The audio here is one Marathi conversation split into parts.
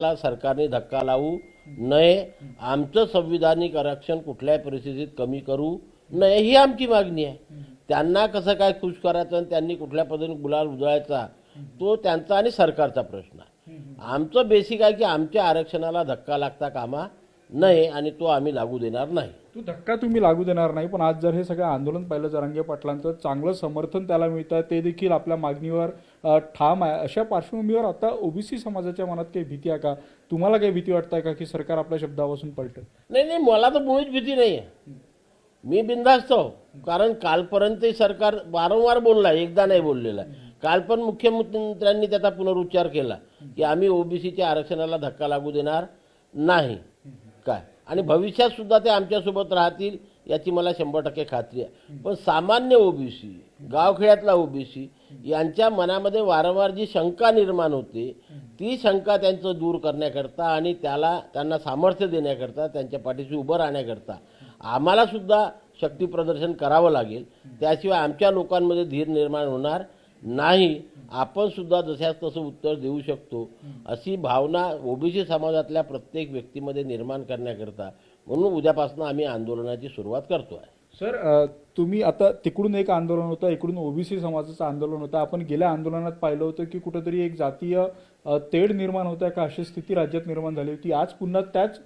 ला सरकारने धक्का लावू नये, आमचं संविधानिक आरक्षण कुठल्याही परिस्थितीत कमी करू नये ही आमची मागणी आहे। त्यांना कसं काय खुश करायचं आणि त्यांनी कुठल्या पद्धतीने गुलाल उधळायचा तो त्यांचा आणि सरकारचा प्रश्न आहे। आमचं बेसिक आहे की आमच्या आरक्षणाला धक्का लागता कामा नये आणि तो आम्ही लागू देणार नाही। तो धक्का तुम्ही लागू देणार नाही, पण आज जर हे सगळं आंदोलन पाहिलं जरांगे पाटलांचं चांगलं समर्थन त्याला मिळतं, ते देखील आपल्या मागणीवर ठाम आहे। अशा पार्श्वभूमीवर आता ओबीसी समाजाच्या मनात काही भीती आहे का? तुम्हाला काही भीती वाटते का की सरकार आपल्या शब्दापासून पलटेल? नाही, मला तर मुळीच भीती नाही आहे। मी बिनधास्त हो, कारण कालपर्यंत सरकार वारंवार बोलला, एकदा नाही बोललेला। काल पण मुख्यमंत्र्यांनी त्याचा पुनरुच्चार केला की आम्ही ओबीसीच्या आरक्षणाला धक्का लागू देणार नाही काय, आणि भविष्यात सुद्धा ते आमच्यासोबत राहतील याची मला 100% खात्री आहे। पण सामान्य ओबीसी, गावखेड्यातला ओबीसी यांच्या मनामध्ये वारंवार जी शंका निर्माण होते ती शंका त्यांचं दूर करण्याकरता आणि त्यांना सामर्थ्य देण्याकरता, त्यांच्या पाठीशी उभं राहण्याकरता आम्हाला सुद्धा शक्ती प्रदर्शन करावं लागेल। त्याशिवाय आमच्या लोकांमध्ये धीर निर्माण होणार नाही। आपण सुद्धा जशास तसं उत्तर देऊ शकतो अशी भावना ओबीसी समाजातल्या प्रत्येक व्यक्तीमध्ये निर्माण करण्याकरता म्हणून उद्यापासून आम्ही आंदोलनाची सुरुवात करतो आहे। सर, तुम्ही आता तिकडून एक आंदोलन होतं, इकडून ओबीसी समाजाचं आंदोलन होतं। आपण गेल्या आंदोलनात पाहिलं होतं की कुठेतरी एक जातीय तेढ निर्माण होत आहे का, अशी स्थिती राज्यात निर्माण झाली होती। आज पुन्हा त्याच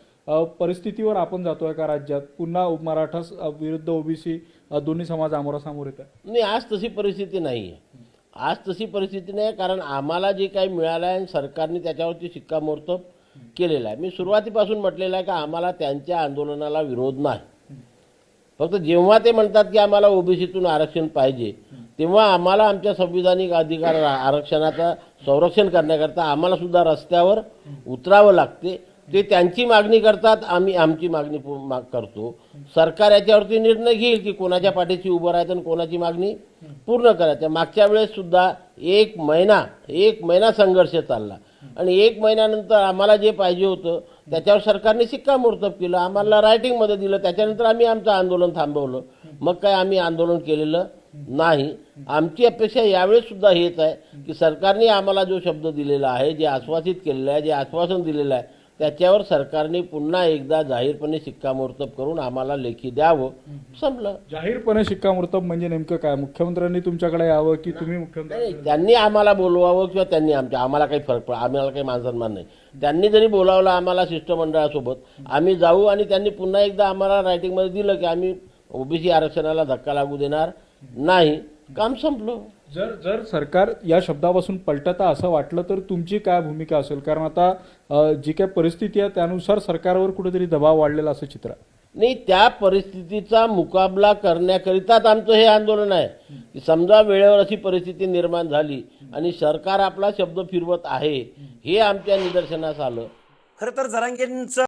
परिस्थितीवर आपण जातोय का? राज्यात पुन्हा मराठा विरुद्ध ओबीसी दोन्ही समाज आमोरासमोर येत आहे? नाही, आज तशी परिस्थिती नाही आहे। आज तशी परिस्थिती नाही, कारण आम्हाला जे काही मिळालं आहे सरकारने त्याच्यावरती शिक्कामोर्तब केलेला आहे। मी सुरुवातीपासून म्हटलेलं आहे की आम्हाला त्यांच्या आंदोलनाला विरोध नाही। फक्त जेव्हा ते म्हणतात की आम्हाला ओबीसीतून आरक्षण पाहिजे तेव्हा आम्हाला आमच्या संविधानिक अधिकार आरक्षणाचं संरक्षण करण्याकरता आम्हाला सुद्धा रस्त्यावर उतरावं लागते। ते त्यांची मागणी करतात, आम्ही आमची मागणी करतो। सरकार याच्यावरती निर्णय घेईल की कोणाच्या पाठीशी उभं राहायचं आणि कोणाची मागणी पूर्ण करायचं। मागच्या वेळेस सुद्धा एक महिना संघर्ष चालला आणि 1 महिन्यानंतर आम्हाला जे पाहिजे होतं त्याच्यावर सरकारने शिक्कामोर्तब केलं, आम्हाला रायटिंगमध्ये दिलं। त्याच्यानंतर आम्ही आमचं आंदोलन थांबवलं। मग काय आम्ही आंदोलन केलेलं नाही। आमची अपेक्षा यावेळेस सुद्धा हेच आहे की सरकारने आम्हाला जो शब्द दिलेला आहे, जे आश्वासित केलेलं आहे, जे आश्वासन दिलेलं आहे त्याच्यावर सरकारने पुन्हा एकदा जाहीरपणे शिक्कामोर्तब करून आम्हाला लेखी द्यावं। संपलं। जाहीरपणे शिक्कामोर्तब म्हणजे नेमकं काय? मुख्यमंत्र्यांनी तुमच्याकडे यावं की तुम्ही मुख्यमंत्री? त्यांनी आम्हाला बोलवावं किंवा त्यांनी आम्हाला काही फरक पडला, आम्हाला काही मानसन्मान नाही। त्यांनी जरी बोलावलं आम्हाला शिष्टमंडळासोबत आम्ही जाऊ आणि त्यांनी पुन्हा एकदा आम्हाला रायटिंगमध्ये दिलं की आम्ही ओबीसी आरक्षणाला धक्का लागू देणार नाही, काम संपलं। जर सरकार या शब्दापासून पलटता असं वाटलं तर तुमची काय भूमिका असेल? कारण आता जी काय परिस्थिती आहे त्यानुसार सरकारवर कुठेतरी दबाव वाढलेला असं चित्र आहे। नाही, त्या परिस्थितीचा मुकाबला करण्याकरिताच आमचं हे आंदोलन आहे की समजा वेळेवर अशी परिस्थिती निर्माण झाली आणि सरकार आपला शब्द फिरवत आहे हे आमच्या निदर्शनास आलं। खरं तर जरांगेंचं